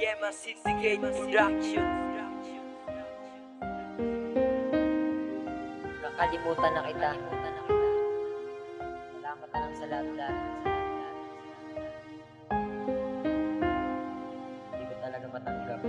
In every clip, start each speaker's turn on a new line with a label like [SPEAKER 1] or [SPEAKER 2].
[SPEAKER 1] Yema Syndicate Production.
[SPEAKER 2] Nakalimutan na kita. Salamat na lang sa lahat. Hindi ko talaga matanggap.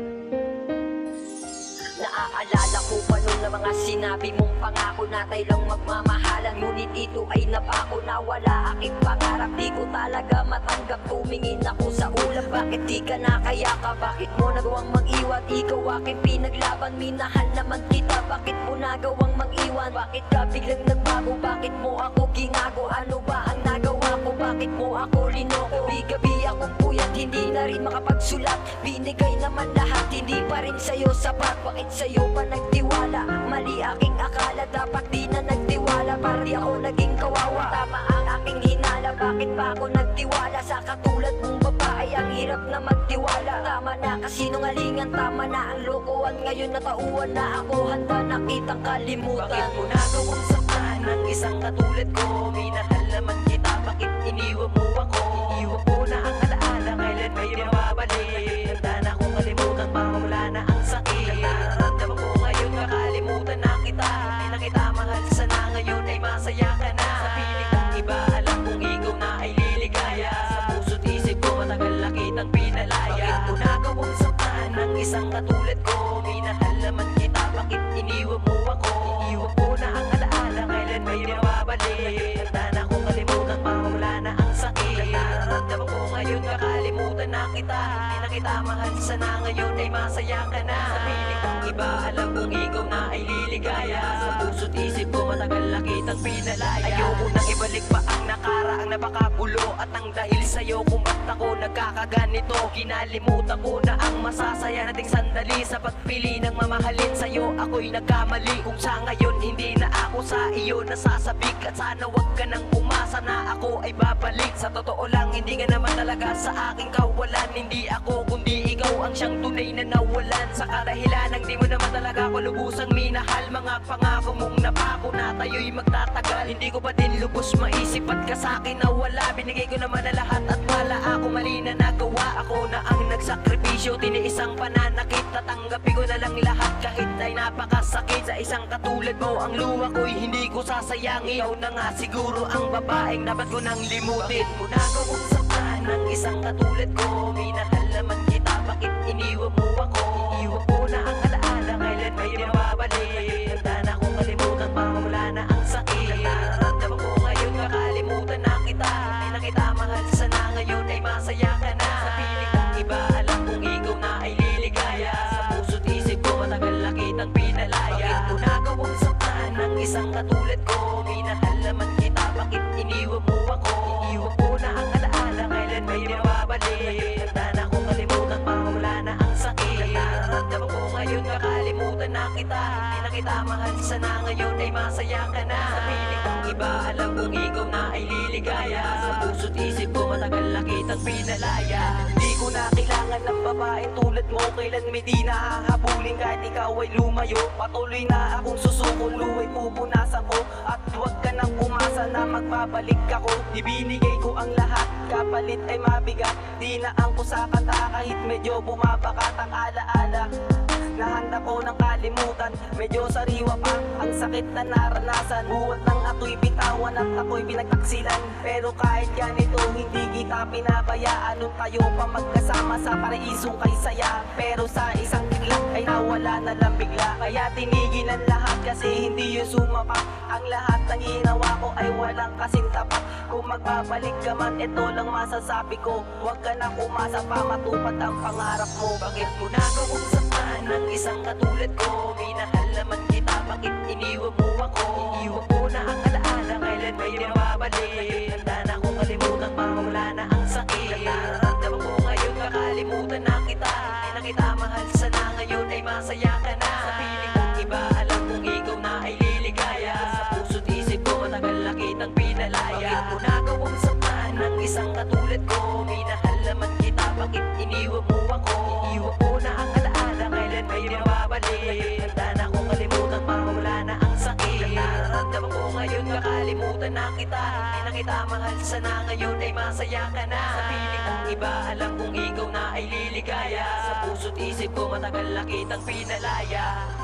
[SPEAKER 3] Naaalala ko pa nun na mga sinabi mong pangako na tayo lang magmamahalan. Ngunit ito ay napako na wala aking pangarap. Di ko talaga matanggap, tumingin ako sa ulap. Bakit di ka nakayaka? Bakit mo nagawang mag-iwan? Ikaw aking pinaglaban, minahal naman kita. Bakit mo nagawang mag-iwan? Bakit ka biglang nagbago? Bakit mo ako ginago? Ano ba ang nagawa ko? Bakit mo ako linoko? Gabi-gabi akong puyat, hindi na rin makapagsulat. Binigay naman lahat, hindi pa rin sa'yo sapat. Bakit sa'yo pa nagtiwala? Mali aking akala, dapat di na nagtiwala. Para di ako naging kawawa, tama ang aking hinala. Bakit pa ako nagtiwala sa katulad mong babae? Ang hirap na magtiwala. Tama na kasinungalingan, tama na ang lokohan. Ngayon natauhan na ako, handa na kitang kalimutan.
[SPEAKER 1] Bakit mo nagawang saktan ng isang katulad ko? Minahal naman kita, bakit iniwan mo ako? Iniwan ko na ang alaala, kailan may mababalik? Handa na akong kalimutan, baka wala na ang sakit. Nararamdaman ko ngayon, kakalimutan na kita. Hindi na kita mahal, sana ngayon ay masaya ka na. Sa piling ng iba, alam kong ikaw na ay liligaya. Sa puso't isip ko, matagal na kitang pinalaya. Bakit mo nagawang saktan ng isang katulad ko? Minahal naman kita, bakit iniwan mo ako? Iniwan ko na ang alaala, kailan may mababalik? Handa na akong kalimutan, baka wala na ang sakit. Nararamdaman ko ngayon, kakalimutan na kita. Hindi na kita mahal, sana ngayon ay masaya ka na. Sa piling ng iba, alam kong ikaw na ay liligaya. Sa puso't isip ko, matagal na kitang pinalaya. Ayoko nang ibalik pa ang nakaraang napakagulo. At ang dahil sa'yo kung ba't ako nagkakaganito. Kinalimutan ko na ang masasaya nating sandali. Sa pagpili ng mamahalin sa'yo, ako'y nagkamali. Kung sa ngayon hindi na ako sa iyo nasasabik. At sana wag ka nang umasa na ako ay babalik. Sa totoo lang, hindi ka naman talaga sa aking kawalan. Hindi ako kundi ikaw ang siyang tunay na nawalan. Sa kadahilan ng di mo naman talaga ako lubusang minahal. Mga pangako mong napako na tayo'y magtatagal. Hindi ko pa din lubos maisip at ka sa'kin nawala. Binigay ko naman na lahat at wala ako mali na nagawa. Ako na ang nagsakripisyo, tiniis ang pananakit. Tatanggapin ko na lang lahat kahit ay napakasakit. Sa isang katulad mo, ang luha ko'y hindi ko sasayangin. Ikaw na nga siguro ang babaeng dapat ko nang limutin. Bakit mo nagawang saktan ng isang katulad ko? Minahal naman kita, bakit iniwan mo ako? Iniwan ko na ang alaala, kailan may mababalik? Handa na akong kalimutan, baka wala na ang sakit. Nararamdaman ko ngayon, kakalimutan na kita. Hindi na kita mahal, sana ngayon ay masaya ka na. Sa piling ng iba, alam kong ikaw na ay liligaya. Sa puso't isip ko, matagal na kitang pinalaya. Bakit mo nagawang saktan ng isang katulad ko? Minahal naman kita, bakit iniwan mo ako? Iniwan ko na ang alaala, kailan may mababalik? Handa na akong kalimutan, baka wala na ang sakit. Nararamdaman ko ngayon, kakalimutan na kita. Hindi na kita mahal, sana ngayon ay masaya ka na. Sa piling ng iba, alam kong ikaw na ay liligaya. Sa puso't isip ko, matagal na kitang pinalaya. Di ko na kailangan ng babaeng tulad mo. Kailan may di nahahabulin kahit ikaw ay lumayo. Patuloy na akong susuko, luwa'y pupunasan ko. At huwag ka nang umasa na magbabalik ako. Ibinigay ko ang lahat, kapalit ay mabigat. Di na ang kusakata kahit medyo bumabakat ang alaala. Nahanda ko ng kalimutan, medyo sariwa pa ang sakit na naranasan. Buhat lang ako'y bitawan at ako'y pinagtaksilan. Pero kahit ganito, hindi kita pinabayaan. Nung tayo pa magkasama sa paraisong kay saya. Pero sa isang tiglang ay nawala na lang bigla. Kaya tinigilan lahat kasi hindi yun sumapak. Ang lahat ng ginawa ko ay walang kasintapat. Kung magbabalik ka man, ito lang masasabi ko. Huwag ka na umasa pa, matupad ang pangarap mo. Bakit mo nagawang saktan ng isang katulad ko? Minahal naman kita, bakit iniwan mo ako? Iniwan ko na ang alaala, kailan may mababalik? Handa na akong kalimutan, baka wala na ang sakit. Nararamdaman ko ngayon, kakalimutan na kita. Hindi na kita mahal, sana ngayon ay masaya ka na. Sa piling ng iba, alam kong ikaw na ay liligaya. Sa puso't isip ko, matagal na kitang pinalaya. Bakit mo nagawang saktan ng isang katulad ko? Minahal naman kita, bakit iniwan mo ako? Iniwan ko na ang alaala, kailan may mababalik? Handa na akong kalimutan, baka wala na ang sakit. Nararamdaman ko ngayon, kakalimutan na kita. Hindi na kita mahal, sana ngayon ay masaya ka na. Sa piling ng iba, alam kong ikaw na ay liligaya. Sa puso't isip ko matagal na kitang pinalaya.